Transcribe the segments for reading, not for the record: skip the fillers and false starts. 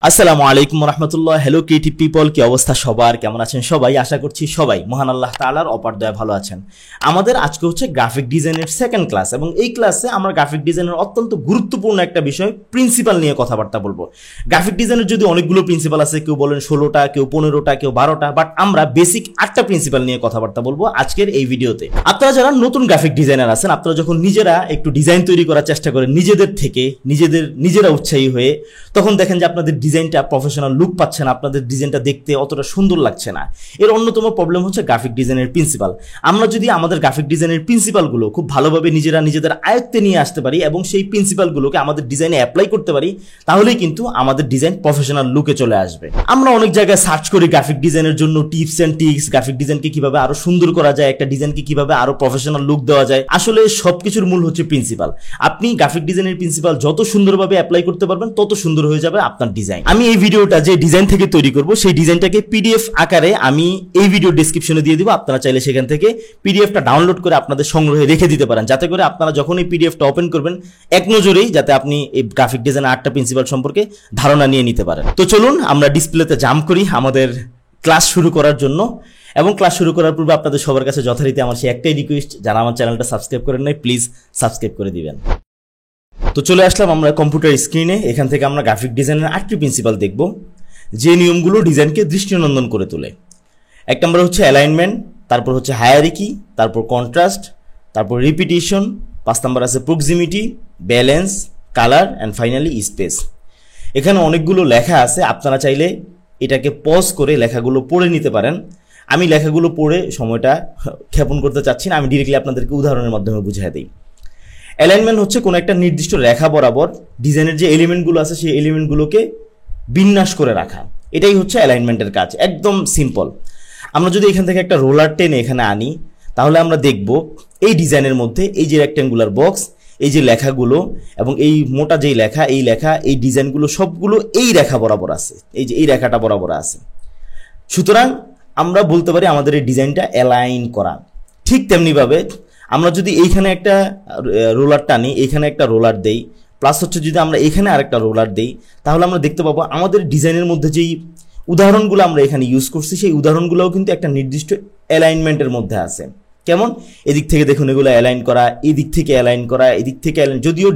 আসসালামু আলাইকুম রহমতুল্লাহ। Hello creative people, কি অবস্থা সবার? কেমন আছেন সবাই? আশা করছি সবাই মহান আল্লাহ তাআলার অপার দয়ায় ভালো আছেন। আমাদের আজকে হচ্ছে গ্রাফিক ডিজাইনের সেকেন্ড ক্লাস এবং এই ক্লাসে আমরা গ্রাফিক ডিজাইনের অত্যন্ত গুরুত্বপূর্ণ একটা বিষয় প্রিন্সিপাল নিয়ে কথাবার্তা বলবো। গ্রাফিক ডিজাইনের যদি অনেকগুলো প্রিন্সিপাল আছে, কেউ বলেন 16টা, কেউ 15টা, কেউ 12টা, বাট আমরা বেসিক 8টা প্রিন্সিপাল নিয়ে কথাবার্তা বলবো আজকের এই ভিডিওতে। আপনারা যারা নতুন গ্রাফিক ডিজাইনার আছেন, আপনারা যখন নিজেরা একটু ডিজাইন তৈরি করার চেষ্টা করেন নিজেদের থেকে, নিজেরা উৎসাহী হয়ে, তখন দেখেন যে আপনাদের ডিজাইনটা প্রফেশনাল লুক পাচ্ছে না, আপনাদের ডিজাইনটা দেখতে অতটা সুন্দর লাগছে না। এর অন্যতম প্রবলেম হচ্ছে গ্রাফিক ডিজাইনের প্রিন্সিপাল। আমরা যদি আমাদের গ্রাফিক ডিজাইনের প্রিন্সিপালগুলো খুব ভালোভাবে নিজেদের আয়ত্তে নিয়ে আসতে পারি এবং সেই প্রিন্সিপালগুলোকে আমাদের ডিজাইনে অ্যাপ্লাই করতে পারি, তাহলেই কিন্তু আমাদের ডিজাইন প্রফেশনাল লুকে চলে আসবে। আমরা অনেক জায়গায় সার্চ করি গ্রাফিক ডিজাইনের জন্য টিপস এন্ড ট্রিক্স, গ্রাফিক ডিজাইনকে কিভাবে আরো সুন্দর করা যায়, একটা ডিজাইনকে কিভাবে আরো প্রফেশনাল লুক দেওয়া যায়। আসলে সবকিছুর মূল হচ্ছে প্রিন্সিপাল। আপনি গ্রাফিক ডিজাইনের প্রিন্সিপাল যত সুন্দরভাবে অ্যাপ্লাই করতে পারবেন, তত সুন্দর হয়ে যাবে আপনার ডিজাইন। আমি এই ভিডিওটা যে ডিজাইন থেকে তৈরি করব, সেই ডিজাইনটাকে পিডিএফ আকারে আমি এই ভিডিও ডেসক্রিপশনে দিয়ে দিব। আপনারা চাইলে সেখান থেকে পিডিএফটা ডাউনলোড করে আপনাদের সংগ্রহে রেখে দিতে পারেন, যাতে করে আপনারা যখন এই পিডিএফটা ওপেন করবেন এক নজরেই যাতে আপনি এই গ্রাফিক ডিজাইনের 8টা প্রিন্সিপাল সম্পর্কে ধারণা নিয়ে নিতে পারেন। তো চলুন আমরা ডিসপ্লেতে জাম্প করি আমাদের ক্লাস শুরু করার জন্য। এবং ক্লাস শুরু করার পূর্বে আপনাদের সবার কাছে যথারীতি আমার সেই একটাই রিকোয়েস্ট, যারা আমার চ্যানেলটা সাবস্ক্রাইব করেন নাই প্লিজ সাবস্ক্রাইব করে দিবেন। তো চলে আসলাম আমরা কম্পিউটার স্ক্রিনে। এখান থেকে আমরা গ্রাফিক ডিজাইনের 8টি প্রিন্সিপাল দেখব, যে নিয়মগুলো ডিজাইনকে দৃষ্টিনন্দন করে তোলে। 1 নম্বর হচ্ছে অ্যালাইনমেন্ট, তারপর হচ্ছে হায়ারার্কি, তারপর কন্ট্রাস্ট, তারপর রিপিটিশন, 5 নম্বর আছে proximity, balance, colour and finally space. এখানে অনেকগুলো লেখা আছে, আপনারা চাইলে এটাকে পজ করে লেখাগুলো পড়ে নিতে পারেন। আমি লেখাগুলো পড়ে সময়টা ক্ষেপণ করতে চাচ্ছি না, আমি ডিরেক্টলি আপনাদেরকে উদাহরণের মাধ্যমে বুঝিয়ে দিই। অ্যালাইনমেন্ট হচ্ছে কোনো একটা নির্দিষ্ট রেখা বরাবর ডিজাইনের যে এলিমেন্টগুলো আছে সেই এলিমেন্টগুলোকে বিন্যাস করে রাখা, এটাই হচ্ছে অ্যালাইনমেন্টের কাজ। একদম সিম্পল। আমরা যদি এখান থেকে একটা রোলার টেনে এখানে আনি, তাহলে আমরা দেখব এই ডিজাইনের মধ্যে এই যে রেক্ট্যাঙ্গুলার বক্স, এই যে লেখাগুলো এবং এই মোটা যেই লেখা, এই ডিজাইনগুলো সবগুলো এই রেখা বরাবর আছে, এই যে এই রেখাটা বরাবর আছে। সুতরাং আমরা বলতে পারি আমাদের এই ডিজাইনটা অ্যালাইন করা। ঠিক তেমনিভাবে আমরা যদি এইখানে একটা রোলার টানি, এইখানে একটা রোলার দেই, প্লাস হচ্ছে যদি আমরা এখানে আরেকটা রোলার দেই, তাহলে আমরা দেখতে পাবো আমাদের ডিজাইনের মধ্যে যেই উদাহরণগুলো আমরা এখানে ইউজ করছি, সেই উদাহরণগুলোও কিন্তু একটা নির্দিষ্ট অ্যালাইনমেন্টের মধ্যে আছে। কেমন? এদিক থেকে দেখুন এগুলো অ্যালাইন করা, এদিক থেকে অ্যালাইন করা, এদিক থেকে অ্যালাইন। যদিও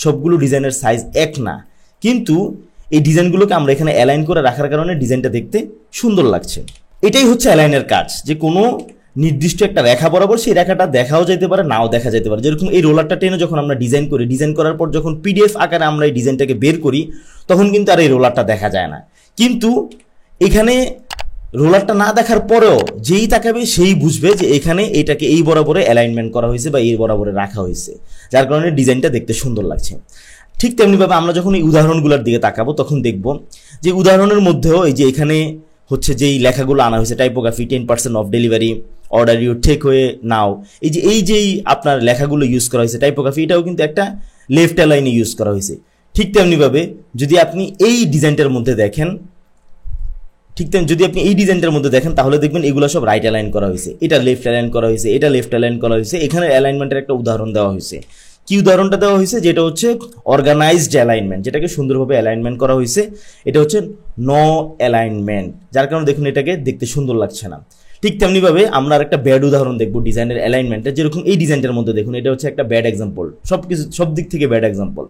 সবগুলো ডিজাইনের সাইজ এক না, কিন্তু এই ডিজাইনগুলোকে আমরা এখানে অ্যালাইন করে রাখার কারণে ডিজাইনটা দেখতে সুন্দর লাগছে। এটাই হচ্ছে অ্যালাইনের কাজ, যে কোনো নির্দিষ্ট একটা রেখা বরাবর সেই রেখাটা দেখাও যেতে পারে, নাও দেখা যেতে পারে। যেরকম এই রোলারটা টেনে যখন আমরা ডিজাইন করি, ডিজাইন করার পর যখন পিডিএফ আকারে আমরা এই ডিজাইনটাকে বের করি, তখন কিন্তু আর এই রোলারটা দেখা যায় না। কিন্তু এখানে রোলারটা না দেখার পরেও যেই তাকাবে সেই বুঝবে যে এখানে এটাকে এই বরাবরে অ্যালাইনমেন্ট করা হয়েছে বা এই বরাবরে রাখা হয়েছে, যার কারণে ডিজাইনটা দেখতে সুন্দর লাগছে। ঠিক তেমনিভাবে আমরা যখন এই উদাহরণগুলোর দিকে তাকাবো, তখন দেখব যে উদাহরণের মধ্যেও এই যে এখানে হচ্ছে যেই লেখাগুলো আনা হয়েছে, typography 10% of delivery, order you take হয়ে নাও, এই যেই আপনার লেখাগুলো ইউজ করা হয়েছে টাইপোগ্রাফি, এটাও কিন্তু একটা লেফট অ্যালাইনে ইউজ করা হয়েছে। ঠিক তেমনিভাবে যদি আপনি এই ডিজাইনটার মধ্যে দেখেন, তাহলে দেখবেন এগুলো সব রাইট অ্যালাইন করা হয়েছে, এটা লেফট অ্যালাইন করা হয়েছে, এটা লেফট অ্যালাইন করা হয়েছে। এখানে অ্যালাইনমেন্টের একটা উদাহরণ দেওয়া হয়েছে। কি উদাহরণটা দেওয়া হয়েছে? যেটা হচ্ছে অর্গানাইজড অ্যালাইনমেন্ট, যেটাকে সুন্দরভাবে অ্যালাইনমেন্ট করা হয়েছে। এটা হচ্ছে নো অ্যালাইনমেন্ট, যার কারণে দেখুন এটাকে দেখতে সুন্দর লাগছে না। ঠিক তেমনিভাবে আমরা একটা ব্যাড উদাহরণ দেখবো ডিজাইনের অ্যালাইনমেন্টের। যেরকম এই ডিজাইনটার মধ্যে দেখুন, এটা হচ্ছে একটা ব্যাড এক্সাম্পল, সব দিক থেকে ব্যাড এক্সাম্পল।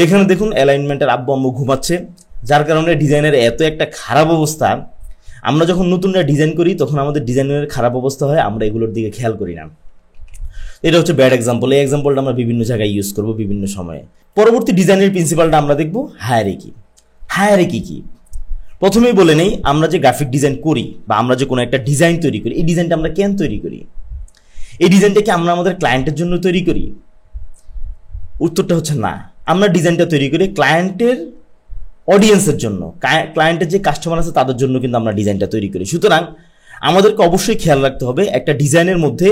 এখানে দেখুন অ্যালাইনমেন্টের আব্বু আম্মু ঘুমাচ্ছে, যার কারণে ডিজাইনের এত একটা খারাপ অবস্থা। আমরা যখন নতুনরা ডিজাইন করি তখন আমাদের ডিজাইনের খারাপ অবস্থা হয়, আমরা এগুলোর দিকে খেয়াল করি না। এটা হচ্ছে ব্যাড এক্সাম্পল। এই এক্সাম্পলটা আমরা বিভিন্ন জায়গায় ইউজ করব বিভিন্ন সময়ে। পরবর্তী ডিজাইনের প্রিন্সিপালটা আমরা দেখব হায়ারার্কি। হায়ারার্কি কি? প্রথমেই বলে নেই, আমরা যে গ্রাফিক ডিজাইন করি বা আমরা যে কোনো একটা ডিজাইন তৈরি করি, এই ডিজাইনটা আমরা কেন তৈরি করি? এই ডিজাইনটা কি আমরা আমাদের ক্লায়েন্টের জন্য তৈরি করি? উত্তরটা হচ্ছে না। আমরা ডিজাইনটা তৈরি করি ক্লায়েন্টের অডিয়েন্সের জন্য, ক্লায়েন্টের যে কাস্টমার আছে তাদের জন্য কিন্তু আমরা ডিজাইনটা তৈরি করি। সুতরাং আমাদেরকে অবশ্যই খেয়াল রাখতে হবে একটা ডিজাইনের মধ্যে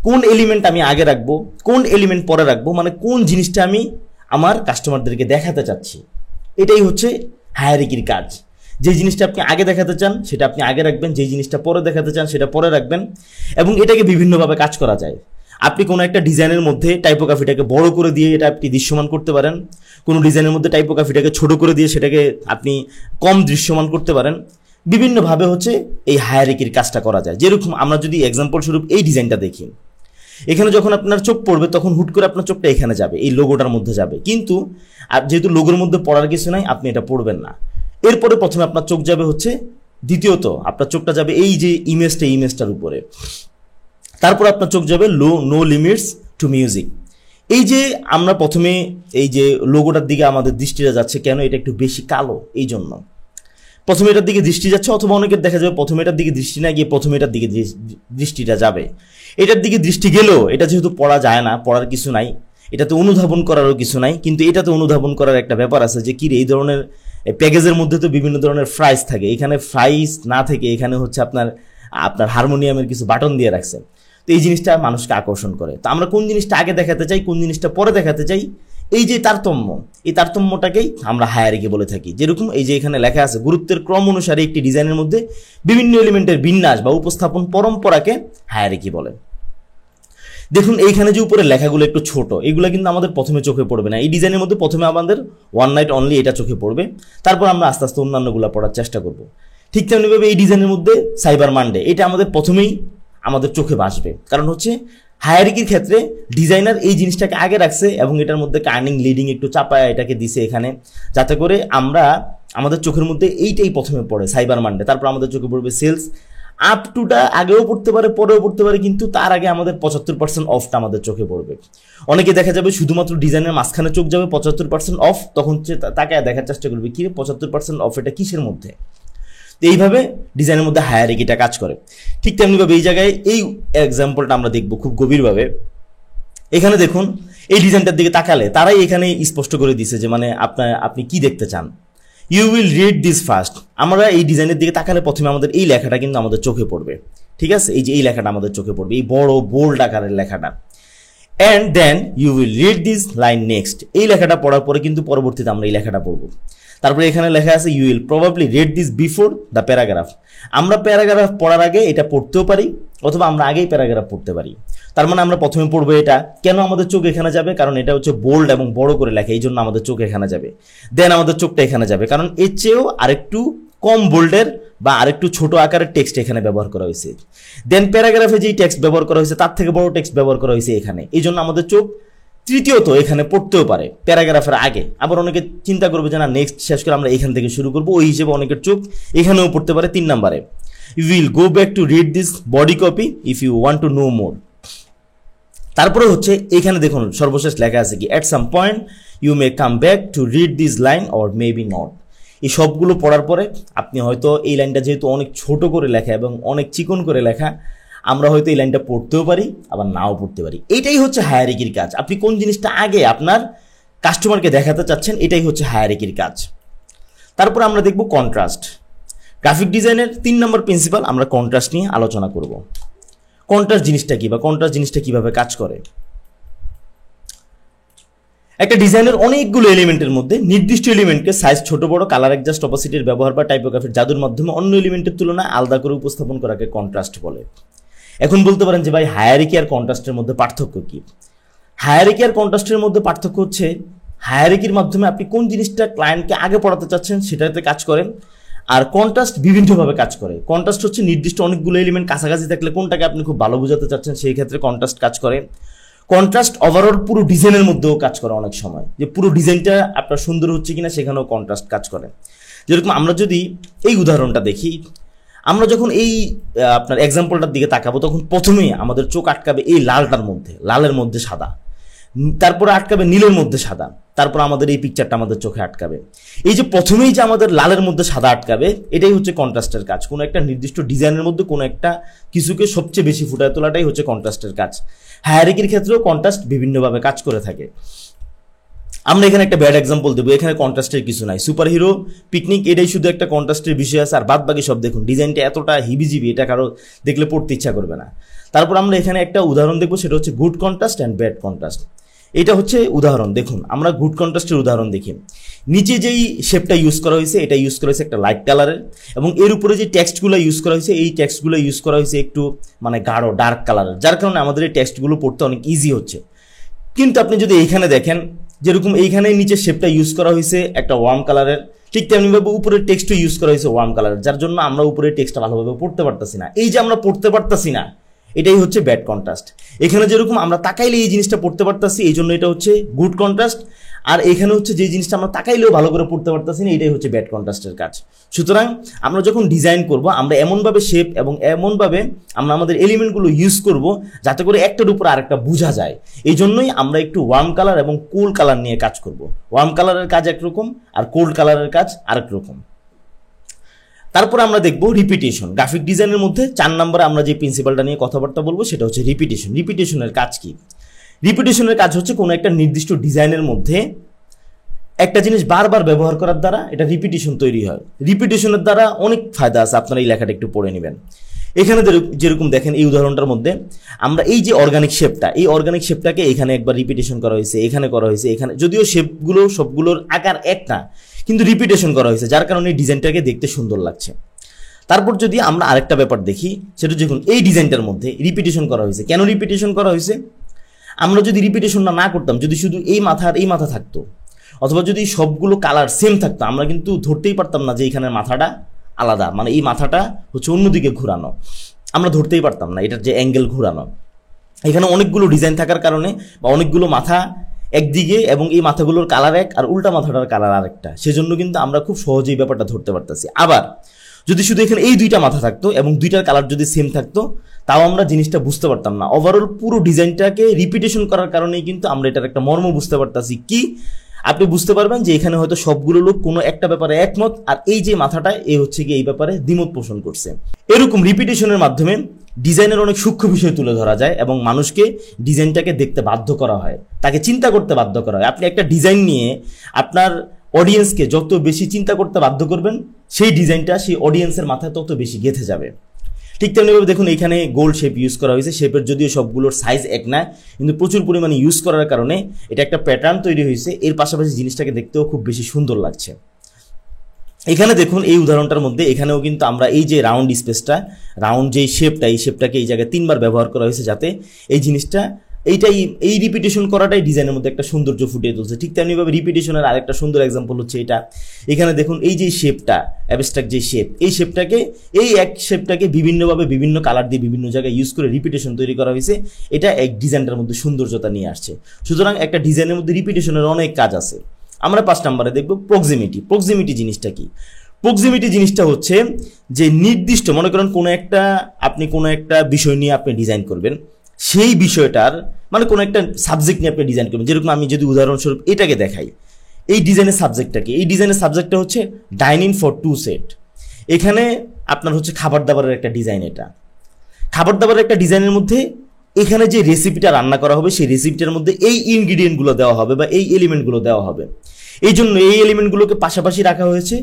কোন এলিমেন্ট আমি আগে রাখবো, কোন এলিমেন্ট পরে রাখবো, মানে কোন জিনিসটা আমি আমার কাস্টমারদেরকে দেখাতে চাচ্ছি। এটাই হচ্ছে হায়ারার্কির কাজ। যে জিনিসটা আপনি আগে দেখাতে চান সেটা আপনি আগে রাখবেন, যে জিনিসটা পরে দেখাতে চান সেটা পরে রাখবেন। এবং এটাকে বিভিন্নভাবে কাজ করা যায়। আপনি কোনো একটা ডিজাইনের মধ্যে টাইপোগ্রাফিটাকে বড় করে দিয়ে এটা আপনি দৃশ্যমান করতে পারেন, কোনো ডিজাইনের মধ্যে টাইপোগ্রাফিটাকে ছোট করে দিয়ে সেটাকে আপনি কম দৃশ্যমান করতে পারেন। বিভিন্নভাবে হচ্ছে এই হায়ারার্কির কাজটা করা যায়। যেরকম আমরা যদি এক্সাম্পল স্বরূপ এই ডিজাইনটা দেখি, এখানে যখন আপনার চোখ পড়বে তখন হুট করে আপনার চোখটা এখানে যাবে, এই লোগোটার মধ্যে যাবে, কিন্তু যেহেতু লোগোর মধ্যে পড়ার কিছু নাই আপনি এটা পড়বেন না। এরপরে প্রথমে আপনার চোখ যাবে হচ্ছে, দ্বিতীয়ত আপনার চোখটা যাবে এই যে ইমেজটার উপরে, তারপর আপনার চোখ যাবে নো লিমিটস টু মিউজিক। এই যে আমরা প্রথমে এই যে লোগোটার দিকে আমাদের দৃষ্টিটা যাচ্ছে কেন, এটা একটু বেশি কালো, এই জন্য প্রথমে এটার দিকে দৃষ্টি যাচ্ছে, অথবা অনেকের দেখা যাবে প্রথমে এটার দিকে দৃষ্টি না গিয়ে প্রথমে এটার দিকে দৃষ্টিটা যাবে। এটার দিকে দৃষ্টি গেলেও এটা যেহেতু পড়া যায় না, পড়ার কিছু নাই, এটাতে অনুধাবন করারও কিছু নাই, কিন্তু এটাতে অনুধাবন করার একটা ব্যাপার আছে যে কি এই ধরনের প্যাকেজের মধ্যে তো বিভিন্ন ধরনের ফ্রাইজ থাকে, এখানে ফ্রাইজ না থেকে এখানে হচ্ছে আপনার হারমোনিয়ামের কিছু বাটন দিয়ে রাখছে। তো এই জিনিসটা মানুষকে আকর্ষণ করে। তো আমরা কোন জিনিসটা আগে দেখাতে চাই, কোন জিনিসটা পরে দেখাতে চাই, এই যে তারতম্য, এই তারতম্যটাকেই আমরা হায়ারার্কি বলে থাকি। যেরকম এই যে এখানে লেখা আছে, গুরুত্বের ক্রম অনুসারে একটি ডিজাইনের মধ্যে বিভিন্ন এলিমেন্টের বিন্যাস বা উপস্থাপন পরম্পরাকে হায়ারার্কি বলে। দেখুন এইখানে যে উপরে লেখাগুলো একটু ছোট, এগুলো কিন্তু আমাদের প্রথমে চোখে পড়বে না। এই ডিজাইনের মধ্যে প্রথমে আমাদের ওয়ান নাইট অনলি এটা চোখে পড়বে, তারপর আমরা আস্তে আস্তে অন্যান্যগুলো পড়ার চেষ্টা করব। ঠিক তেমনিভাবে এই ডিজাইনের মধ্যে সাইবার মানডে, এটা আমাদের প্রথমেই আমাদের চোখে ভাসবে, কারণ হচ্ছে হায়ারার্কির ক্ষেত্রে ডিজাইনার এই জিনিসটাকে আগে রাখছে এবং এটার মধ্যে কার্নিং লিডিং একটু চাপায় এটাকে দিছে এখানে, যাতে করে আমরা আমাদের চোখের মধ্যে এইটাই প্রথমে পড়ে সাইবার মানডে, তারপর আমাদের চোখে পড়বে সেলস। আপ টুটা আগেও পড়তে পারে পরেও পড়তে পারে, কিন্তু তার আগে আমাদের 75% অফটা আমাদের চোখে পড়বে। অনেকে দেখা যাবে শুধুমাত্র ডিজাইনের মাঝখানে চোখ যাবে 75% অফ, তখন তাকে দেখার চেষ্টা করবে কি 75% অফ এটা কিসের মধ্যে। এইভাবে ডিজাইনের মধ্যে হায়ারার্কিটা কাজ করে। ঠিক তেমনিভাবে এই জায়গায় এই এক্সাম্পলটা আমরা দেখব খুব গভীরভাবে। এখানে দেখুন এই ডিজাইনটার দিকে তাকালে তারাই এখানে স্পষ্ট করে দিছে যে মানে আপনি কি দেখতে চান। You will read this first. আমরা এই ডিজাইনের দিকে তাকালে প্রথমে আমাদের এই লেখাটা কিন্তু আমাদের চোখে পড়বে, ঠিক আছে, এই যে এই লেখাটা আমাদের চোখে পড়বে, এই বড় বোল্ড আকারের লেখাটা। And then you will read this line next. এই লেখাটা পড়ার পরে কিন্তু পরবর্তীতে আমরা এই লেখাটা পড়বো। তারপরে এখানে লেখা আছে you will probably read this before the paragraph. আমরা প্যারাগ্রাফ পড়ার আগে এটা পড়তেও পারি, অথবা আমরা আগেই প্যারাগ্রাফ পড়তে পারি। তার মানে আমরা প্রথমে পড়বো এটা। কেন আমাদের চোখ এখানে যাবে? কারণ এটা হচ্ছে বোল্ড এবং বড় করে লেখা, এই জন্য আমাদের চোখ এখানে যাবে। দেন আমাদের চোখটা এখানে যাবে, কারণ এর চেয়েও আরেকটু কম বোল্ডের বা আরেকটু ছোট আকারের টেক্সট এখানে ব্যবহার করা হয়েছে। দেন প্যারাগ্রাফে যেই টেক্সট ব্যবহার করা হয়েছে তার থেকে বড় টেক্সট ব্যবহার করা হয়েছে এখানে, এই জন্য আমাদের চোখ তৃতীয়ত এখানে পড়তেও পারে প্যারাগ্রাফের আগে। আবার অনেকে চিন্তা করবে যে না নেক্সট শেষ করে আমরা এখান থেকে শুরু করবো, ওই হিসেবে অনেকের চোখ এখানেও পড়তে পারে 3 নম্বরে। You will go back to read this body copy if you want to know more. তারপরে হচ্ছে এখানে দেখুন সর্বশেষ লেখা আছে কি, at some point you may come back to read this line or maybe not. এই সবগুলো পড়ার পরে আপনি হয়তো এই লাইনটা যেহেতু অনেক ছোট করে লেখা এবং অনেক চিকন করে লেখা, আমরা হয়তো এই লাইনটা পড়তেও পারি আবার নাও পড়তে পারি। এটাই হচ্ছে হায়ারার্কির কাজ। আপনি কোন জিনিসটা আগে আপনার কাস্টমারকে দেখাতে চাচ্ছেন, এটাই হচ্ছে হায়ারার্কির কাজ। তারপর আমরা দেখব কন্ট্রাস্ট। গ্রাফিক ডিজাইনের 3 নম্বর প্রিন্সিপাল, আমরা কন্ট্রাস্ট নিয়ে আলোচনা করব। কন্ট্রাস্ট জিনিসটা কি বা কন্ট্রাস্ট জিনিসটা কিভাবে কাজ করে। একটা ডিজাইনের অনেকগুলো এলিমেন্টের মধ্যে নির্দিষ্ট এলিমেন্টকে সাইজ ছোট বড়, কালার অ্যাডজাস্ট, অপাসিটির ব্যবহার বা টাইপোগ্রাফির জাদুর মাধ্যমে অন্য এলিমেন্টের তুলনায় আলাদা করে উপস্থাপন করাকে কন্ট্রাস্ট বলে। এখন বলতে পারেন যে ভাই হায়ারার্কি আর কন্ট্রাস্টের মধ্যে পার্থক্য কি? হায়ারার্কি আর কন্ট্রাস্টের মধ্যে পার্থক্য হচ্ছে হায়ারার্কির মাধ্যমে আপনি কোন জিনিসটা ক্লায়েন্টকে আগে পড়াতে চাচ্ছেন সেটাতে কাজ করেন, আর কন্ট্রাস্ট বিভিন্নভাবে কাজ করে। কন্ট্রাস্ট হচ্ছে নির্দিষ্ট অনেকগুলো এলিমেন্ট কাছাকাছি থাকলে কোনটাকে আপনি খুব ভালো বোঝাতে চাচ্ছেন সেই ক্ষেত্রে কন্ট্রাস্ট কাজ করে। কন্ট্রাস্ট ওভারঅল পুরো ডিজাইনের মধ্যেও কাজ করে অনেক সময়, যে পুরো ডিজাইনটা আপনার সুন্দর হচ্ছে কিনা সেখানেও কন্ট্রাস্ট কাজ করে। যেরকম আমরা যদি এই উদাহরণটা দেখি, আমরা যখন এই আপনার এক্সাম্পলটার দিকে তাকাবো তখন প্রথমেই আমাদের চোখ আটকাবে এই লালটার মধ্যে, লালের মধ্যে সাদা, তারপরে আটকাবে নীলের মধ্যে সাদা, তারপর আমাদের এই পিকচারটা আমাদের চোখে আটকাবে। এই যে প্রথমেই যে আমাদের লালের মধ্যে সাদা আটকাবে, এটাই হচ্ছে কন্ট্রাস্টের কাজ। কোনো একটা নির্দিষ্ট ডিজাইনের মধ্যে কোনো একটা কিছুকে সবচেয়ে বেশি ফুটায় তোলাটাই হচ্ছে কন্ট্রাস্টের কাজ। হায়ারার্কির ক্ষেত্রেও কন্ট্রাস্ট বিভিন্নভাবে কাজ করে থাকে। আমরা এখানে একটা ব্যাড এক্সাম্পল দেবো, এখানে কন্ট্রাস্টের কিছু নাই। সুপার হিরো পিকনিক এটাই শুধু একটা কন্ট্রাস্টের বিষয় আছে, আর বাদ বাকি সব দেখুন ডিজাইনটা এতটা হিবিজিবি, এটা কারো দেখলে পড়তে ইচ্ছা করবে না। তারপর আমরা এখানে একটা উদাহরণ দেখবো, সেটা হচ্ছে good contrast and bad contrast. এটা হচ্ছে উদাহরণ। দেখুন আমরা গুড কন্ট্রাস্টের উদাহরণ দেখি। নিচে যেই শেপটা ইউজ করা হয়েছে এটা ইউজ করা হয়েছে একটা লাইট কালারের, এবং এর উপরে যে টেক্সটগুলো ইউজ করা হয়েছে এই টেক্সটগুলো ইউজ করা হয়েছে একটু মানে গাঢ় ডার্ক কালারের, যার কারণে আমাদের এই টেক্সটগুলো পড়তে অনেক ইজি হচ্ছে। কিন্তু আপনি যদি এইখানে দেখেন, যেরকম এইখানে নিচে শেপটা ইউজ করা হয়েছে একটা ওয়ার্ম কালারের, ঠিক তেমনিভাবে উপরের টেক্সটও ইউজ করা হয়েছে ওয়ার্ম কালারের, যার জন্য আমরা উপরের টেক্সটটা ভালোভাবে পড়তে পারতেছি না। এই যে আমরা পড়তে পারতেছি না, এটাই হচ্ছে ব্যাড কন্ট্রাস্ট। এখানে যেরকম আমরা তাকাইলে এই জিনিসটা পড়তে পারতেছি, এই জন্য এটা হচ্ছে গুড কন্ট্রাস্ট। আর এখানে হচ্ছে যে জিনিসটা আমরা তাকাইলেও ভালো করে পড়তে পারতেছি না, এটাই হচ্ছে ব্যাড কন্ট্রাস্টের কাজ। সুতরাং আমরা যখন ডিজাইন করব, আমরা এমনভাবে শেপ এবং এমনভাবে আমরা আমাদের এলিমেন্টগুলো ইউজ করব যাতে করে একটার উপর আরেকটা বোঝা যায়। এই জন্যই আমরা একটু ওয়ার্ম কালার এবং কোল্ড কালার নিয়ে কাজ করব। ওয়ার্ম কালারের কাজ একরকম আর কোল্ড কালারের কাজ আরেক রকম। তারপরে আমরা দেখব রিপিটেশন। গ্রাফিক ডিজাইনের মধ্যে 4 নম্বরে আমরা যে প্রিন্সিপালটা নিয়ে কথাবার্তা বলবো সেটা হচ্ছে রিপিটেশন। রিপিটেশনের কাজ কি? রিপিটেশনের কাজ হচ্ছে কোনো একটা নির্দিষ্ট ডিজাইনের মধ্যে একটা জিনিস বারবার ব্যবহার করার দ্বারা এটা রিপিটেশন তৈরি হয়। রিপিটেশনের দ্বারা অনেক ফায়দা আছে, আপনারা এই লেখাটা একটু পড়ে নেবেন। এখানে যেরকম দেখেন এই উদাহরণটার মধ্যে আমরা এই যে অর্গানিক শেপটা, এই অর্গানিক শেপটাকে এখানে একবার রিপিটেশন করা হয়েছে, এখানে করা হয়েছে, এখানে, যদিও শেপগুলো সবগুলোর আকার এক না, কিন্তু রিপিটেশন করা হয়েছে, যার কারণে এই ডিজাইনটাকে দেখতে সুন্দর লাগছে। তারপর যদি আমরা আরেকটা ব্যাপার দেখি, সেটা দেখুন এই ডিজাইনটার মধ্যে রিপিটেশন করা হয়েছে। কেন রিপিটেশন করা হয়েছে? আমরা যদি রিপিটেশনটা না করতাম, যদি শুধু এই মাথা আর এই মাথা থাকতো, অথবা যদি সবগুলো কালার সেম থাকতো, আমরা কিন্তু ধরতেই পারতাম না যে এইখানের মাথাটা আলাদা, মানে এই মাথাটা হচ্ছে অন্যদিকে ঘোরানো, আমরা ধরতেই পারতাম না এটার যে অ্যাঙ্গেল ঘোরানো। এখানে অনেকগুলো ডিজাইন থাকার কারণে বা অনেকগুলো মাথা একদিকে এবং এই মাথাগুলোর কালার এক আর উল্টা মাথাটার কালার আরেকটা, সেজন্য কিন্তু আমরা খুব সহজেই ব্যাপারটা ধরতে পারতেছি। আবার যদি শুধু এখানে এই দুইটা মাথা থাকতো এবং দুইটার কালার যদি সেম থাকতো, তাও আমরা জিনিসটা বুঝতে পারতাম না। ওভারঅল পুরো ডিজাইনটাকে রিপিটেশন করার কারণেই কিন্তু আমরা এটার একটা মর্ম বুঝতে পারতাছি। কি আপনি বুঝতে পারবেন যে এখানে হয়তো সবগুলো লোক কোনো একটা ব্যাপারে একমত, আর এই যে মাথাটা এ হচ্ছে কি এই ব্যাপারে দ্বিমত পোষণ করছে। এরকম রিপিটেশনের মাধ্যমে ডিজাইনের অনেক সূক্ষ্ম বিষয় তুলে ধরা যায় এবং মানুষকে ডিজাইনটাকে দেখতে বাধ্য করা হয়, তাকে চিন্তা করতে বাধ্য করা হয়। আপনি একটা ডিজাইন নিয়ে আপনার অডিয়েন্সকে যত বেশি চিন্তা করতে বাধ্য করবেন, সেই ডিজাইনটা সেই অডিয়েন্সের মাথায় তত বেশি গেঁথে যাবে। ঠিক তেমনিভাবে দেখুন এখানে গোল শেপ ইউজ করা হয়েছে। শেপের যদিও সবগুলোর সাইজ এক না, কিন্তু প্রচুর পরিমাণে ইউজ করার কারণে এটা একটা প্যাটার্ন তৈরি হয়েছে। এর পাশাপাশি জিনিসটাকে দেখতেও খুব বেশি সুন্দর লাগছে। এখানে দেখুন এই উদাহরণটার মধ্যে এখানেও কিন্তু আমরা এই যে রাউন্ড স্পেসটা, রাউন্ড যেই শেপটা, এই শেপটাকে এই জায়গায় 3বার ব্যবহার করা হয়েছে, যাতে এই জিনিসটা এই রিপিটেশন করাটাই ডিজাইনের মধ্যে একটা সৌন্দর্য ফুটিয়ে তুলছে। ঠিক তেমনিভাবে রিপিটেশনের আরেকটা সুন্দর এক্সাম্পল হচ্ছে এটা। এখানে দেখুন এই যে শেপটা, অ্যাবস্ট্রাক্ট যে শেপ, এই শেপটাকে এই এক শেপটাকে বিভিন্নভাবে বিভিন্ন কালার দিয়ে বিভিন্ন জায়গায় ইউজ করে রিপিটেশন তৈরি করা হয়েছে। এটা এক ডিজাইনটার মধ্যে সৌন্দর্যতা নিয়ে আসছে। সুতরাং একটা ডিজাইনের মধ্যে রিপিটেশনের অনেক কাজ আছে। আমরা 5 নম্বরে দেখব প্রক্সিমিটি। প্রক্সিমিটি জিনিসটা কি? প্রক্সিমিটি জিনিসটা হচ্ছে যে নির্দিষ্ট, মনে করেন আপনি কোনো একটা বিষয় নিয়ে আপনি ডিজাইন করবেন, সেই বিষয়টার মানে কোনো একটা সাবজেক্ট নিয়ে আপনি ডিজাইন করবেন। যেরকম আমি যদি উদাহরণস্বরূপ এটাকে দেখাই, এই ডিজাইনের সাবজেক্টটা কি? এই ডিজাইনের সাবজেক্টটা হচ্ছে ডাইনিং ফর 2 সেট। এখানে আপনার হচ্ছে খাবার দাবারের একটা ডিজাইন। এটা খাবার দাবারের একটা ডিজাইনের মধ্যে এখানে যে রেসিপিটা রান্না করা হবে, সেই রেসিপিটার মধ্যে এই ইনগ্রিডিয়েন্টগুলো দেওয়া হবে বা এই এলিমেন্টগুলো দেওয়া হবে। এই জন্য এই এলিমেন্টগুলোকে পাশাপাশি রাখা হয়েছে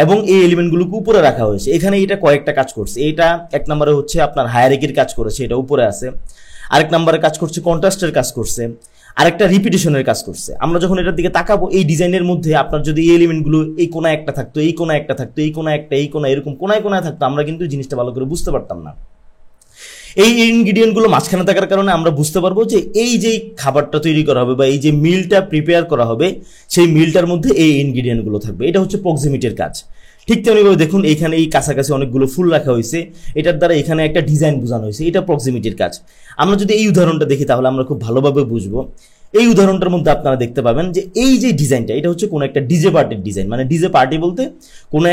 এবং এই এলিমেন্টগুলোকে উপরে রাখা হয়েছে। এখানে এটা কয়েকটা কাজ করছে। এটা 1 নম্বরে হচ্ছে আপনার হায়ারার্কির কাজ করেছে, এটা উপরে আছে। আরেক নম্বরে কাজ করছে কন্ট্রাস্টের কাজ করছে, আরেকটা রিপিটেশনের কাজ করছে। আমরা যখন এটার দিকে তাকাবো, এই ডিজাইনের মধ্যে আপনার যদি এই এলিমেন্টগুলো এই কোনায় একটা থাকতো, এই কোনায় একটা থাকতো, এই কোনায় একটা, এই কোনায়, এরকম কোনায় কোনায় থাকতো, আমরা কিন্তু জিনিসটা ভালো করে বুঝতে পারতাম না। এই ইনগ্রিডিয়েন্টগুলো মাঝখানে থাকার কারণে আমরা বুঝতে পারবো যে এই যে খাবারটা তৈরি করা হবে বা এই যে মিলটা প্রিপেয়ার করা হবে, সেই মিলটার মধ্যে এই ইনগ্রিডিয়েন্টগুলো থাকবে। এটা হচ্ছে প্রক্সিমিটির কাজ। ঠিক তেমনিভাবে দেখুন এইখানে এই কাছাকাছি অনেকগুলো ফুল রাখা হয়েছে, এটার দ্বারা এখানে একটা ডিজাইন বোঝানো হয়েছে, এটা প্রক্সিমিটির কাজ। আমরা যদি এই উদাহরণটা দেখি তাহলে আমরা খুব ভালোভাবে বুঝবো। এই উদাহরণটার মধ্যে আপনারা দেখতে পাবেন যে এই যে ডিজাইনটা, এটা হচ্ছে কোনো একটা ডিজে পার্টির ডিজাইন। মানে ডিজে পার্টি বলতে কোনো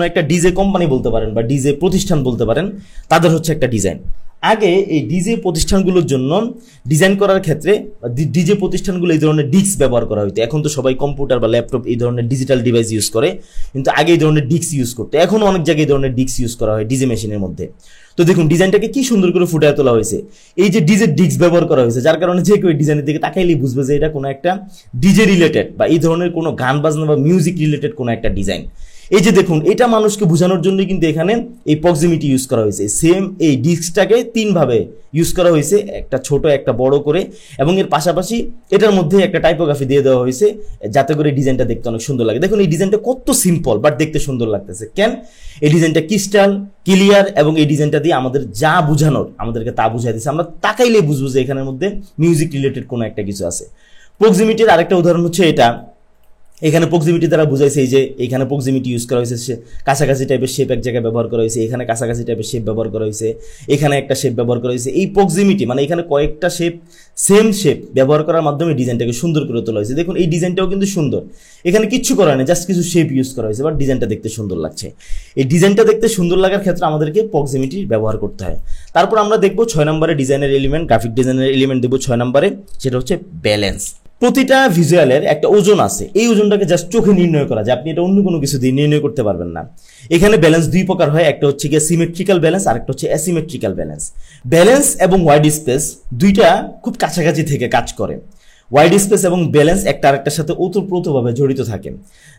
একটা ডিজে কোম্পানি বলতে পারেন বা ডিজে প্রতিষ্ঠান বলতে পারেন, তাদের হচ্ছে একটা ডিজাইন। আগে এই ডিজে প্রতিষ্ঠানগুলোর জন্য ডিজাইন করার ক্ষেত্রে ডিজে প্রতিষ্ঠানগুলো এই ধরনের ডিস্ক ব্যবহার করা হইতো। এখন তো সবাই কম্পিউটার বা ল্যাপটপ এই ধরনের ডিজিটাল ডিভাইস ইউজ করে, কিন্তু আগে এই ধরনের ডিস্ক ইউজ করতে। এখনো অনেক জায়গায় এই ধরনের ডিস্ক ইউজ করা হয় ডিজে মেশিনের মধ্যে। তো দেখুন ডিজাইনটাকে কি সুন্দর করে ফুটিয়ে তোলা হয়েছে। এই যে ডিজে ডিস্ক ব্যবহার করা হয়েছে, যার কারণে যে কেউ ডিজাইনের দিকে তাকাইলেই বুঝবে যে এটা কোনো একটা ডিজে রিলেটেড বা এই ধরনের কোনো গান বাজনা বা মিউজিক রিলেটেড কোনো একটা ডিজাইন। এই যে দেখুন, এটা মানুষকে বোঝানোর জন্য কিন্তু এখানে এই প্রক্সিমিটি ইউজ করা হয়েছে। সেম এই ডিস্কটাকে 3 ভাবে ইউজ করা হয়েছে, একটা ছোট একটা বড় করে, এবং এর পাশাপাশি এটার মধ্যে একটা টাইপোগ্রাফি দিয়ে দেওয়া হয়েছে যাতে করে ডিজাইনটা দেখতে অনেক সুন্দর লাগে। দেখুন এই ডিজাইনটা কত সিম্পল বাট দেখতে সুন্দর লাগতেছে। কেন? এই ডিজাইনটা ক্রিস্টাল ক্লিয়ার, এবং এই ডিজাইনটা দিয়ে আমাদের যা বোঝানোর আমাদেরকে তা বুঝাই দিচ্ছে। আমরা তাকাইলেই বুঝবো যে এখানের মধ্যে মিউজিক রিলেটেড কোনো একটা কিছু আছে। প্রক্সিমিটির আরেকটা উদাহরণ হচ্ছে এটা। এখানে প্রক্সিমিটি দ্বারা বুঝাইছে এই যে এখানে প্রক্সিমিটি ইউজ করা হয়েছে, কাছাকাছি টাইপের শেপ এক জায়গায় ব্যবহার করা হয়েছে, এখানে কাছাকাছি টাইপের শেপ ব্যবহার করা হয়েছে, এখানে একটা শেপ ব্যবহার করা হয়েছে। এই প্রক্সিমিটি মানে এখানে কয়েকটা শেপ, সেম শেপ ব্যবহার করার মাধ্যমে ডিজাইনটাকে সুন্দর করে তোলা হয়েছে। দেখুন এই ডিজাইনটাও কিন্তু সুন্দর, এখানে কিচ্ছু করা নেই, জাস্ট কিছু শেপ ইউজ করা হয়েছে, বাট ডিজাইনটা দেখতে সুন্দর লাগছে। এই ডিজাইনটা দেখতে সুন্দর লাগার ক্ষেত্রে আমাদেরকে প্রক্সিমিটি ব্যবহার করতে হয়। তারপর আমরা দেখবো 6 নম্বরে ডিজাইনের এলিমেন্ট, গ্রাফিক ডিজাইনের এলিমেন্ট দেবো 6 নম্বরে, সেটা হচ্ছে ব্যালেন্স। প্রতিটা ভিজুয়ালের একটা ওজন আছে, এই ওজনটাকে জাস্ট চোখে নির্ণয় করা যায়, আপনি এটা অন্য কোনো কিছু দিয়ে নির্ণয় করতে পারবেন না। এখানে ব্যালেন্স 2 প্রকার হয়, একটা হচ্ছে গিয়ে সিমেট্রিক্যাল ব্যালেন্স আর একটা হচ্ছে অ্যাসিমেট্রিক্যাল ব্যালেন্স। ব্যালেন্স এবং ওয়াইড স্পেস দুইটা খুব কাছাকাছি থেকে কাজ করে। ওয়াইড স্পেস এবং ব্যালেন্স একটা আরেকটার সাথে ওতপ্রোতভাবে জড়িত থাকে।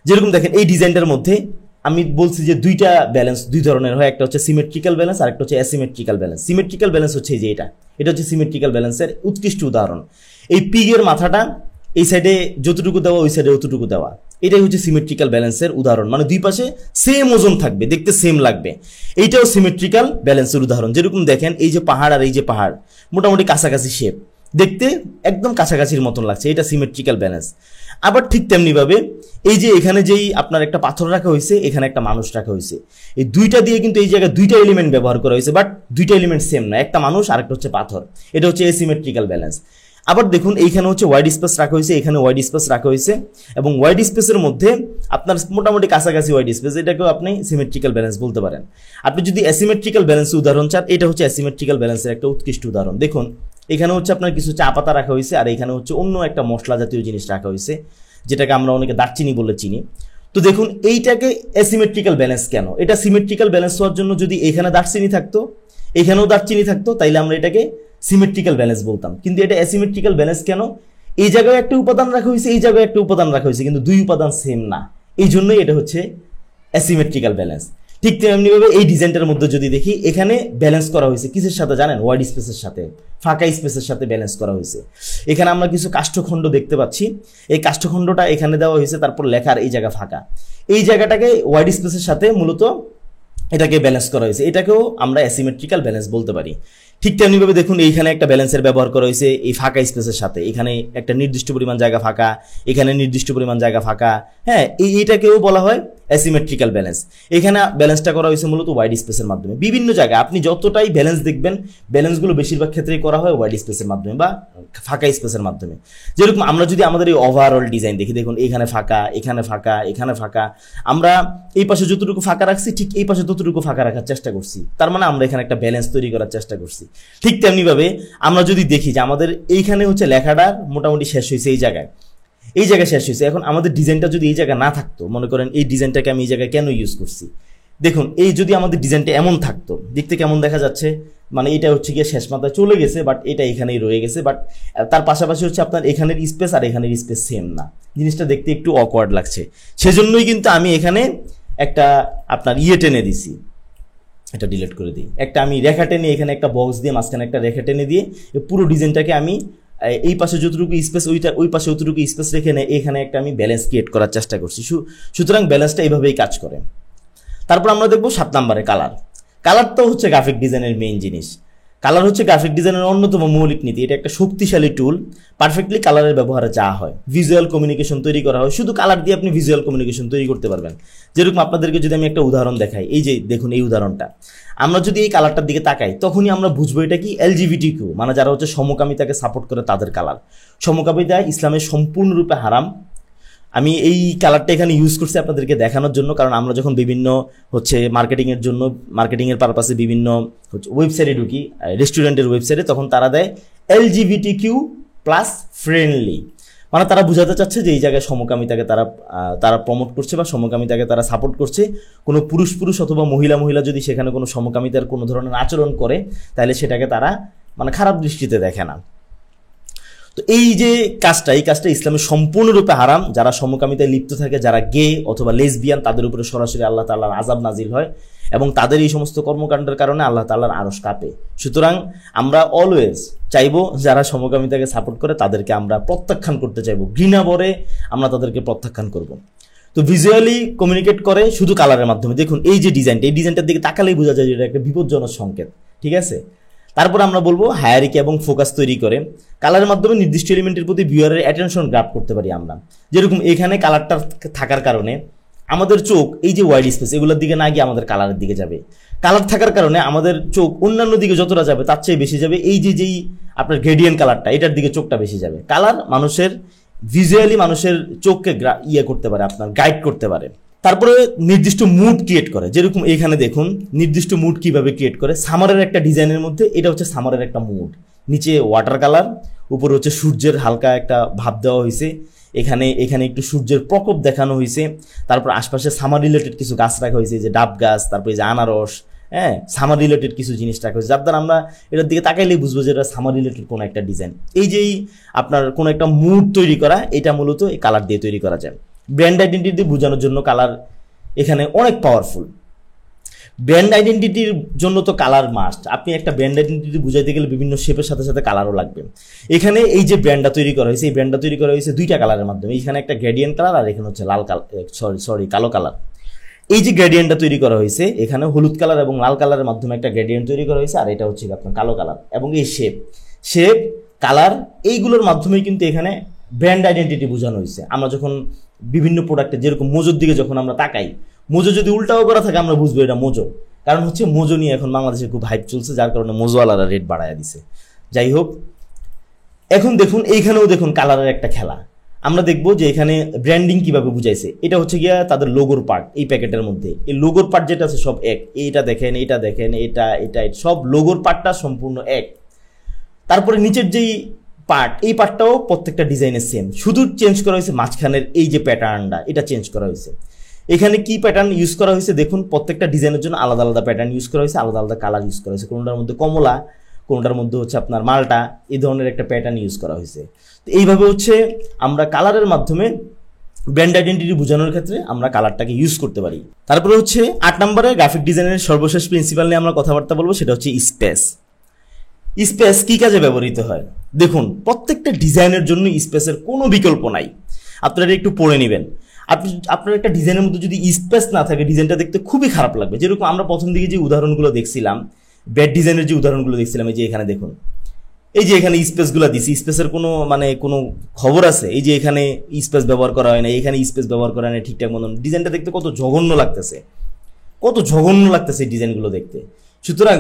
যেরকম দেখেন এই ডিজাইনটার মধ্যে আমি বলছি যে দুইটা ব্যালেন্স 2 ধরনের হয়, একটা হচ্ছে সিমেট্রিক্যাল ব্যালেন্স আর একটা হচ্ছে অ্যাসিমেট্রিক্যাল ব্যালেন্স। সিমেট্রিক্যাল ব্যালেন্স হচ্ছে এই যে এটা হচ্ছে সিমেট্রিক্যাল ব্যালেন্সের উৎকৃষ্ট উদাহরণ। এই পিগের মাথাটা এই সাইডে যতটুকু দেওয়া ওই সাইডে অতটুকু দেওয়া, এটাই হচ্ছে সিমেট্রিক্যাল ব্যালেন্সের উদাহরণ। মানে দুই পাশে সেম ওজন থাকবে, দেখতে সেম লাগবে, এইটাও সিমেট্রিক্যাল ব্যালেন্সের উদাহরণ। যেরকম দেখেন এই যে পাহাড় আর এই যে পাহাড় মোটামুটি কাছাকাছি শেপ, দেখতে একদম কাছাকাছির মতন লাগছে, এটা সিমেট্রিক্যাল ব্যালেন্স। আবার ঠিক তেমনি ভাবে এই যে এখানে যেই আপনার একটা পাথর রাখা হয়েছে, এখানে একটা মানুষ রাখা হয়েছে, এই দুইটা দিয়ে কিন্তু এই জায়গায় দুইটা এলিমেন্ট ব্যবহার করা হয়েছে, বাট দুইটা এলিমেন্ট সেম না, একটা মানুষ আর একটা হচ্ছে পাথর, এটা হচ্ছে এসিমেট্রিক্যাল ব্যালেন্স। আবার দেখুন এইখানে হচ্ছে ওয়াইড স্পেস রাখা হয়েছে, এখানে ওয়াইড স্পেস রাখা হয়েছে, এবং ওয়াইড স্পেসের মধ্যে আপনার মোটামুটি কাছাকাছি ওয়াইড স্পেস, এটাকেও আপনি সিমেট্রিক্যাল ব্যালেন্স বলতে পারেন। আপনি যদি অ্যাসিমেট্রিক্যাল ব্যালেন্সের উদাহরণ চান, এটা হচ্ছে অ্যাসিমেট্রিক্যাল ব্যালেন্সের একটা উৎকৃষ্ট উদাহরণ। দেখুন এখানে হচ্ছে আপনার কিছু চা পাতা রাখা হয়েছে, আর এখানে হচ্ছে অন্য একটা মশলা জাতীয় জিনিস রাখা হয়েছে, যেটাকে আমরা অনেকে দারচিনি বলে চিনি। তো দেখুন এইটাকে অ্যাসিমেট্রিক্যাল ব্যালেন্স কেন? এটা সিমেট্রিক্যাল ব্যালেন্স হওয়ার জন্য যদি এখানে দারচিনি থাকতো, এখানেও দারচিনি থাকতো, তাইলে আমরা এটাকে সিমেট্রিক্যাল ব্যালেন্স বলতাম। কিন্তু এটা অ্যাসিমেট্রিক্যাল ব্যালেন্স কেন? এই জায়গায় একটা উপাদান রাখা হয়েছে, এই জায়গায় একটা উপাদান রাখা হয়েছে, কিন্তু দুই উপাদান সেম না, এই জন্যই এটা হচ্ছে অ্যাসিমেট্রিক্যাল ব্যালেন্স। ঠিক তেমনিভাবে এই ডিজাইনটার মধ্যে যদি দেখি, এখানে ব্যালেন্স করা হয়েছে কিসের সাথে জানেন? ওয়াইড স্পেসের সাথে, ফাঁকা স্পেসের সাথে ব্যালেন্স করা হয়েছে। এখানে আমরা কিছু কাষ্ঠখণ্ড দেখতে পাচ্ছি, এই কাষ্ঠখণ্ডটা এখানে দেওয়া হয়েছে, তারপর লেখার এই জায়গা ফাঁকা, এই জায়গাটাকে ওয়াইড স্পেসের সাথে মূলত এটাকে ব্যালেন্স করা হয়েছে, এটাকেও আমরা অ্যাসিমেট্রিক্যাল ব্যালেন্স বলতে পারি। ঠিক তেমনিভাবে দেখুন এইখানে একটা ব্যালেন্সের ব্যবহার করা হয়েছে এই ফাঁকা স্পেসের সাথে, এখানে একটা নির্দিষ্ট পরিমাণ জায়গা ফাঁকা, এখানে নির্দিষ্ট পরিমাণ জায়গা ফাঁকা, হ্যাঁ, এইটাকেও বলা হয় অ্যাসিমেট্রিক্যাল ব্যালেন্স। এখানে ব্যালেন্সটা করা হয়েছে মূলত ওয়াইড স্পেসের মাধ্যমে। বিভিন্ন জায়গায় আপনি যতটাই ব্যালেন্স দেখবেন, ব্যালেন্সগুলো বেশিরভাগ ক্ষেত্রেই করা হয় ওয়াইড স্পেসের মাধ্যমে বা ফাঁকা স্পেসের মাধ্যমে। যেরকম আমরা যদি আমাদের এই ওভারঅল ডিজাইন দেখি, দেখুন এখানে ফাঁকা, এখানে ফাঁকা, এখানে ফাঁকা, আমরা এই পাশে যতটুকু ফাঁকা রাখছি ঠিক এই পাশে ততটুকু ফাঁকা রাখার চেষ্টা করছি, তার মানে আমরা এখানে একটা ব্যালেন্স তৈরি করার চেষ্টা করছি। ঠিক তেমনিভাবে আমরা যদি দেখি যে আমাদের এইখানে হচ্ছে লেখাটা মোটামুটি শেষ হয়েছে, এই জায়গায় শেষ হয়েছে, এখন আমাদের ডিজাইনটা যদি এই জায়গায় না থাকতো, মনে করেন এই ডিজাইনটাকে আমি এই জায়গায় কেন ইউজ করছি, দেখুন এই যদি আমাদের ডিজাইনটা এমন থাকতো, দেখতে কেমন দেখা যাচ্ছে, মানে এটা হচ্ছে গিয়ে শেষ মাথায় চলে গেছে, বাট এটা এখানেই রয়ে গেছে, বাট তার পাশাপাশি হচ্ছে আপনার এখানের স্পেস আর এখানের স্পেস সেম না, জিনিসটা দেখতে একটু অকওয়ার্ড লাগছে। সেজন্যই কিন্তু আমি এখানে একটা আপনার টেনে দিছি, এটা ডিলিট করে দিই, একটা আমি রেখা টেনে এখানে একটা বক্স দিয়ে মাঝখানে একটা রেখা টেনে দিয়ে পুরো ডিজাইনটাকে আমি এই পাশে যতটুকু স্পেস ওই পাশে অতটুকু স্পেস রেখে এখানে একটা আমি ব্যালেন্স ক্রিয়েট করার চেষ্টা করছি। সুতরাং ব্যালেন্সটা এইভাবেই কাজ করে। তারপর আমরা দেখবো 7 নম্বরে কালার। কালার তো হচ্ছে গ্রাফিক ডিজাইনের মেইন জিনিস। কালার হচ্ছে গ্রাফিক ডিজাইনের অন্যতম মৌলিক নীতি, এটা একটা শক্তিশালী টুল। পারফেক্টলি কালারের ব্যবহারে যা হয়, ভিজুয়াল কমিউনিকেশন তৈরি করা হয়, শুধু কালার দিয়ে আপনি ভিজুয়াল কমিউনিকেশন তৈরি করতে পারবেন। যেরকম আপনাদেরকে যদি আমি একটা উদাহরণ দেখাই, এই যে দেখুন এই উদাহরণটা, আমরা যদি এই কালারটার দিকে তাকাই তখনই আমরা বুঝবো এটা কি LGBTQ, মানে যারা হচ্ছে সমকামিতাকে সাপোর্ট করে তাদের কালার। সমকামিতা ইসলামের সম্পূর্ণরূপে হারাম। আমি এই কালারটা এখানে ইউজ করছি আপনাদেরকে দেখানোর জন্য, কারণ আমরা যখন বিভিন্ন হচ্ছে মার্কেটিংয়ের জন্য, মার্কেটিংয়ের পারপাসে বিভিন্ন হচ্ছে ওয়েবসাইটে ঢুকি, রেস্টুরেন্টের ওয়েবসাইটে, তখন তারা দেয় LGBTQ+ ফ্রেন্ডলি, মানে তারা বোঝাতে চাচ্ছে যে এই জায়গায় সমকামিতাকে তারা প্রমোট করছে বা সমকামিতাকে তারা সাপোর্ট করছে। কোনো পুরুষ অথবা মহিলা যদি সেখানে কোনো সমকামিতার কোনো ধরনের আচরণ করে, তাহলে সেটাকে তারা মানে খারাপ দৃষ্টিতে দেখে না। তো তো এই যে এই কাজটা ইসলামে সম্পূর্ণরূপে হারাম। যারা সমকামিতায় লিপ্ত থাকে, যারা গে অথবা লেসবিয়ান, তাদের উপরে সরাসরি আল্লাহ তাআলার আযাব নাজিল হয় এবং তাদের এই সমস্ত কর্মকাণ্ডের কারণে আল্লাহ তাআলার আরশ কাঁপে। সুতরাং আমরা অলওয়েজ চাইবো যারা সমকামিতাকে সাপোর্ট করে তাদেরকে আমরা প্রত্যাখ্যান করতে চাইবো, ঘৃণা ভরে আমরা তাদেরকে প্রত্যাখ্যান করব। তো ভিজুয়ালি কমিউনিকেট করে শুধু কালারের মাধ্যমে। দেখুন এই যে ডিজাইনটা, এই ডিজাইনটার দিকে তাকালেই বোঝা যায় যে এটা একটা বিপজ্জনক সংকেত, ঠিক আছে। তারপর আমরা বলবো হায়ারিকি এবং ফোকাস তৈরি করে কালারের মাধ্যমে নির্দিষ্ট এলিমেন্টের প্রতি ভিউয়ারের অ্যাটেনশন গ্রাব করতে পারি আমরা। যেরকম এখানে কালারটা থাকার কারণে আমাদের চোখ এই যে ওয়াইড স্পেস এগুলোর দিকে না গিয়ে আমাদের কালারের দিকে যাবে। কালার থাকার কারণে আমাদের চোখ অন্যান্য দিকে যতটা যাবে তার চেয়ে বেশি যাবে এই যেই আপনার গ্রেডিয়েন্ট কালারটা, এটার দিকে চোখটা বেশি যাবে। কালার মানুষের ভিজুয়ালি মানুষের চোখকে করতে পারে, আপনার গাইড করতে পারে। তারপরে নির্দিষ্ট মুড ক্রিয়েট করে। যেরকম এখানে দেখুন নির্দিষ্ট মুড কিভাবে ক্রিয়েট করে। সামারের একটা ডিজাইনের মধ্যে এটা হচ্ছে সামারের একটা মুড, নিচে ওয়াটার কালার, উপরে হচ্ছে সূর্যের হালকা একটা ভাব দেওয়া হয়েছে, এখানে একটু সূর্যের প্রকোপ দেখানো হয়েছে। তারপর আশপাশে সামার রিলেটেড কিছু গাছ রাখা হয়েছে, যে ডাব গাছ, তারপরে যে আনারস, হ্যাঁ সামার রিলেটেড কিছু জিনিস রাখা হয়েছে, যার দ্বারা আমরা এটার দিকে তাকাইলেই বুঝবো যে এটা সামার রিলেটেড কোনো একটা ডিজাইন। এই যেই আপনার কোনো একটা মুড তৈরি করা, এটা মূলত এই কালার দিয়ে তৈরি করা যায়। ব্র্যান্ড আইডেন্টিটি বোঝানোর জন্য কালার এখানে অনেক পাওয়ারফুল। ব্র্যান্ড আইডেন্টিটির জন্য তো কালার মাস্ট। আপনি একটা ব্র্যান্ড আইডেন্টিটি বুঝাইতে গেলে বিভিন্ন শেপের সাথে সাথে কালারও লাগবে। এখানে এই যে ব্র্যান্ডটা তৈরি করা হয়েছে, এই ব্র্যান্ডটা তৈরি করা হয়েছে দুইটা কালারের মাধ্যমে। এখানে একটা গ্রেডিয়েন্ট কালার আর এখানে হচ্ছে কালো কালার। এই যে গ্রেডিয়েন্টটা তৈরি করা হয়েছে, এখানে হলুদ কালার এবং লাল কালারের মাধ্যমে একটা গ্রেডিয়েন্ট তৈরি করা হয়েছে, আর এটা হচ্ছে আপনার কালো কালার। এবং এই শেপ কালার এইগুলোর মাধ্যমেই কিন্তু এখানে ব্র্যান্ড আইডেন্টিটি বোঝানো হয়েছে। আমরা যখন বিভিন্ন প্রোডাক্টে যেরকম মোজোর দিকে যখন আমরা তাকাই, মোজো যদি উল্টাও করা থাকে আমরা বুঝবো এটা মোজো, কারণ হচ্ছে মোজো নিয়ে এখন বাংলাদেশে খুব হাইপ চলছে, যার কারণে মোজোওয়ালারা রেট বাড়ায় দিছে। যাই হোক, এখন দেখুন এইখানেও দেখুন কালারের একটা খেলা। আমরা দেখবো যে এখানে ব্র্যান্ডিং কিভাবে বুঝাইছে। এটা হচ্ছে গিয়া তাদের লোগোর পার্ট। এই প্যাকেটের মধ্যে এই লোগোর পার্ট যেটা আছে সব এক, এইটা দেখেন, এটা দেখেন, এটা সব লোগোর পার্টটা সম্পূর্ণ এক। তারপরে নিচের যেই পার্ট, এই পার্টটাও প্রত্যেকটা ডিজাইনের সেম, শুধু চেঞ্জ করা হয়েছে মাঝখানের এই যে প্যাটার্নটা, এটা চেঞ্জ করা হয়েছে। এখানে কি প্যাটার্ন ইউজ করা হয়েছে দেখুন, প্রত্যেকটা ডিজাইনের জন্য আলাদা আলাদা প্যাটার্ন ইউজ করা হয়েছে, আলাদা আলাদা কালার ইউজ করা হয়েছে। কোনটার মধ্যে কমলা, কোনটার মধ্যে হচ্ছে আপনার মালটা, এই ধরনের একটা প্যাটার্ন ইউজ করা হয়েছে। তো এইভাবে হচ্ছে আমরা কালারের মাধ্যমে ব্র্যান্ড আইডেন্টিটি বোঝানোর ক্ষেত্রে আমরা কালারটাকে ইউজ করতে পারি। তারপরে হচ্ছে 8 নম্বরে গ্রাফিক ডিজাইনের সর্বশেষ প্রিন্সিপাল নিয়ে আমরা কথাবার্তা বলবো, সেটা হচ্ছে স্পেস। স্পেস কি কাজে ব্যবহৃত হয় দেখুন, প্রত্যেকটা ডিজাইনের জন্য স্পেসের কোনো বিকল্প নাই। আপনারা একটু পড়ে নেবেন। আপনার একটা ডিজাইনের মধ্যে যদি স্পেস না থাকে, ডিজাইনটা দেখতে খুবই খারাপ লাগবে। যেরকম আমরা প্রথম দিকে যে উদাহরণগুলো দেখছিলাম, ব্যাড ডিজাইনের যে উদাহরণগুলো দেখছিলাম, এই যে এখানে দেখুন, এই যে এখানে স্পেসগুলো দিছি, স্পেসের কোনো খবর আছে? এই যে এখানে স্পেস ব্যবহার করা হয় না, এখানে স্পেস ব্যবহার করা হয় না ঠিকঠাক মতন। ডিজাইনটা দেখতে কত জঘন্য লাগতেছে এই ডিজাইনগুলো দেখতে। সুতরাং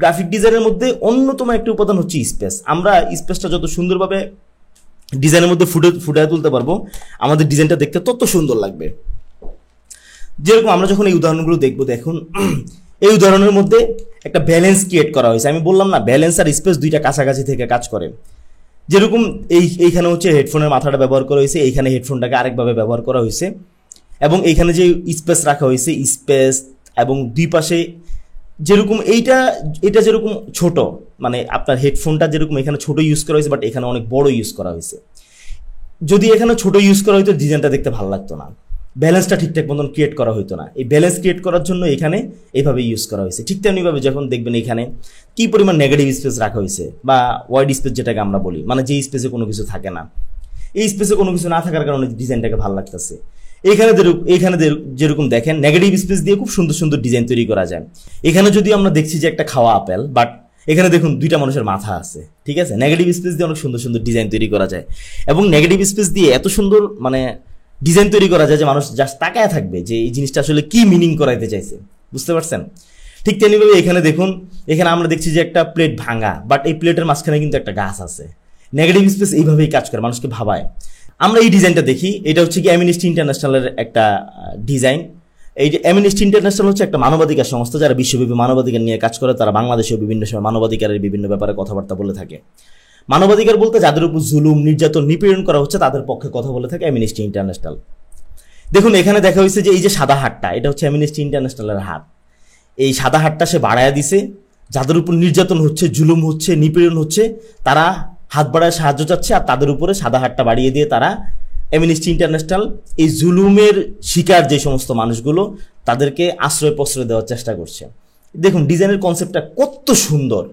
গ্রাফিক ডিজাইনের মধ্যে অন্যতম একটা উপাদান হচ্ছে স্পেস। আমরা স্পেসটা যত সুন্দরভাবে ডিজাইনের মধ্যে ফুটিয়ে তুলতে পারবো, আমাদের ডিজাইনটা দেখতে তত সুন্দর লাগবে। যেরকম আমরা যখন এই উদাহরণগুলো দেখবো, দেখুন এই উদাহরণের মধ্যে একটা ব্যালেন্স ক্রিয়েট করা হয়েছে। আমি বললাম না, ব্যালেন্স আর স্পেস দুইটা কাছাকাছি থেকে কাজ করে। যেরকম এইখানে হচ্ছে হেডফোনের মাথাটা ব্যবহার করা হয়েছে, এইখানে হেডফোনটাকে আরেকভাবে ব্যবহার করা হয়েছে, এবং এইখানে যে স্পেস রাখা হয়েছে, স্পেস এবং দুই পাশে যেরকম এটা যেরকম ছোট, মানে আপনার হেডফোনটা যেরকম এখানে ছোট ইউজ করা হয়েছে, বাট এখানে অনেক বড় ইউজ করা হয়েছে। যদি এখানে ছোট ইউজ করা হইতো, ডিজাইনটা দেখতে ভালো লাগতো না, ব্যালেন্সটা ঠিকঠাক মতন ক্রিয়েট করা হইতো না। এই ব্যালেন্স ক্রিয়েট করার জন্য এখানে এইভাবে ইউজ করা হয়েছে। ঠিক তেমনিভাবে যখন দেখবেন এখানে কি পরিমাণ নেগেটিভ স্পেস রাখা হয়েছে, বা ওয়াইড স্পেস যেটাকে আমরা বলি, মানে যে স্পেসে কোনো কিছু থাকে না, এই স্পেসে কোনো কিছু না থাকার কারণে ডিজাইনটাকে ভালো লাগতেছে। এখানে যেরকম দেখেন নেগেটিভ স্পেস দিয়ে খুব সুন্দর সুন্দর ডিজাইন তৈরি করা যায়। এখানে যদি আমরা দেখছি যে একটা খাওয়া আপেল, বাট এখানে দেখুন দুইটা মানুষের মাথা আছে, ঠিক আছে। নেগেটিভ স্পেস দিয়ে অনেক সুন্দর সুন্দর ডিজাইন তৈরি করা যায়, এবং নেগেটিভ স্পেস দিয়ে এত সুন্দর মানে ডিজাইন তৈরি করা যায় যে মানুষ জাস্ট তাকায় থাকবে যে এই জিনিসটা আসলে কি মিনিং করাইতে চাইছে, বুঝতে পারছেন? ঠিক তেমনিভাবে এখানে দেখুন, এখানে আমরা দেখছি যে একটা প্লেট ভাঙা, বাট এই প্লেটের মাঝখানে কিন্তু একটা গাছ আছে। নেগেটিভ স্পেস এইভাবেই কাজ করে, মানুষকে ভাবায়। আমরা এই ডিজাইনটা দেখি, এটা হচ্ছে কি অ্যামনেস্টি ইন্টারন্যাশনালের একটা ডিজাইন। এই যে অ্যামনেস্টি ইন্টারন্যাশনাল হচ্ছে একটা মানবাধিকার সংস্থা, যারা বিশ্বব্যাপী মানবাধিকার নিয়ে কাজ করে। তারা বাংলাদেশেও বিভিন্ন সময় মানবাধিকারের বিভিন্ন ব্যাপারে কথাবার্তা বলে থাকে। মানবাধিকার বলতে যাদের উপর জুলুম, নির্যাতন, নিপীড়ন করা হচ্ছে তাদের পক্ষে কথা বলে থাকে অ্যামনেস্টি ইন্টারন্যাশনাল। দেখুন এখানে দেখা হয়েছে যে এই যে সাদা হাটটা, এটা হচ্ছে অ্যামনেস্টি ইন্টারন্যাশনালের হাট। এই সাদা হাটটা সে বাড়ায়া দিছে, যাদের উপর নির্যাতন হচ্ছে, জুলুম হচ্ছে, নিপীড়ন হচ্ছে, তারা হাত বাড়ায় সাহায্য চাচ্ছে, আর তাদের উপরে সাদা হাতটা বাড়িয়ে দিয়ে তারা অ্যামনেস্টি ইন্টারন্যাশনাল এই জুলুমের শিকার যে সমস্ত মানুষগুলো তাদেরকে আশ্রয় প্রশ্রয় দেওয়ার চেষ্টা করছে। দেখুন ডিজাইনের কনসেপ্টটা কত সুন্দর,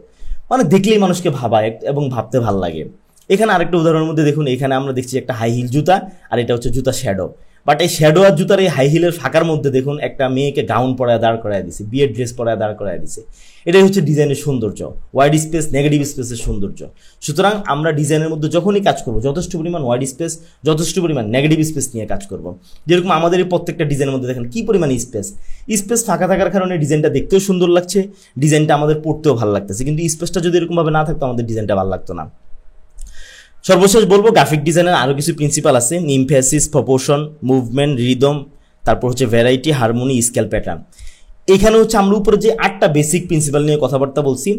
মানে দেখলেই মানুষকে ভাবায় এবং ভাবতে ভাল লাগে। এখানে আরেকটা উদাহরণের মধ্যে দেখুন, এখানে আমরা দেখছি একটা হাই হিল জুতা, আর এটা হচ্ছে জুতা শ্যাডো। বাট এই শ্যাডো আর জুতার এই হাই হিলের ফাঁকার মধ্যে দেখুন একটা মেয়েকে গাউন পরায় দাঁড় করায় দিছে, বিয়ের ড্রেস পরায় দাঁড় করায় দিছে। এটাই হচ্ছে ডিজাইনের সৌন্দর্য, ওয়াইড স্পেস নেগেটিভ স্পেসের সৌন্দর্য। সুতরাং আমরা ডিজাইনের মধ্যে যখনই কাজ করবো যথেষ্ট পরিমাণ ওয়াইড স্পেস, যথেষ্ট পরিমাণ নেগেটিভ স্পেস নিয়ে কাজ করব। যেরকম আমাদের এই প্রত্যেকটা ডিজাইনের মধ্যে দেখেন কি পরিমাণ স্পেস ফাঁকা থাকার কারণে ডিজাইনটা দেখতেও সুন্দর লাগছে, ডিজাইনটা আমাদের পড়তেও ভালো লাগতেছে। কিন্তু স্পেসটা যদি এরকমভাবে না থাকতো আমাদের ডিজাইনটা ভালো লাগতো না। সর্বশেষ বলবো গ্রাফিক ডিজাইনের আরও কিছু প্রিন্সিপাল আছে, ইমফ্যাসিস, প্রপোর্শন, মুভমেন্ট, রিদম, তারপর হচ্ছে ভ্যারাইটি, হারমোনি, স্কেল প্যাটার্ন। এখানে হচ্ছে আমরা উপরে যে 8টা বেসিক প্রিন্সিপাল নিয়ে কথাবার্তা বলছি,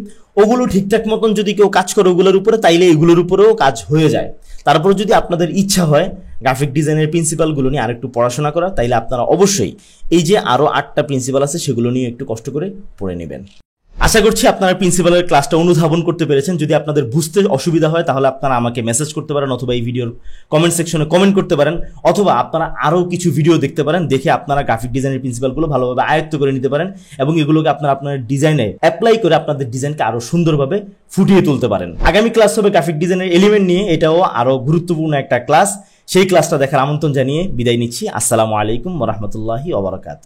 ওগুলো ঠিকঠাক মতন যদি কেউ কাজ করে ওগুলোর উপরে, তাইলে এগুলোর উপরেও কাজ হয়ে যায়। তারপরে যদি আপনাদের ইচ্ছা হয় গ্রাফিক ডিজাইনের প্রিন্সিপালগুলো নিয়ে আরেকটু পড়াশোনা করা, তাইলে আপনারা অবশ্যই এই যে আরও 8টা প্রিন্সিপাল আছে সেগুলো নিয়ে একটু কষ্ট করে পড়ে নেবেন। আশা করছি আপনারা প্রিন্সিপালের ক্লাসটা অনুধাবন করতে পেরেছেন। যদি আপনাদের বুঝতে অসুবিধা হয় তাহলে আপনারা আমাকে মেসেজ করতে পারেন, অথবা এই ভিডিওর কমেন্ট সেকশনে কমেন্ট করতে পারেন, অথবা আপনারা আরও কিছু ভিডিও দেখতে পারেন, দেখে আপনারা গ্রাফিক ডিজাইনের প্রিন্সিপালগুলো ভালোভাবে আয়ত্ত করে নিতে পারেন এবং এগুলোকে আপনারা আপনার ডিজাইনে অ্যাপ্লাই করে আপনাদের ডিজাইনকে আরও সুন্দরভাবে ফুটিয়ে তুলতে পারেন। আগামী ক্লাস হবে গ্রাফিক ডিজাইনের এলিমেন্ট নিয়ে, এটাও আরও গুরুত্বপূর্ণ একটা ক্লাস। সেই ক্লাসটা দেখার আমন্ত্রণ জানিয়ে বিদায় নিচ্ছি। আসসালামু আলাইকুম ওয়া রাহমাতুল্লাহি ওয়া বারাকাতুহু।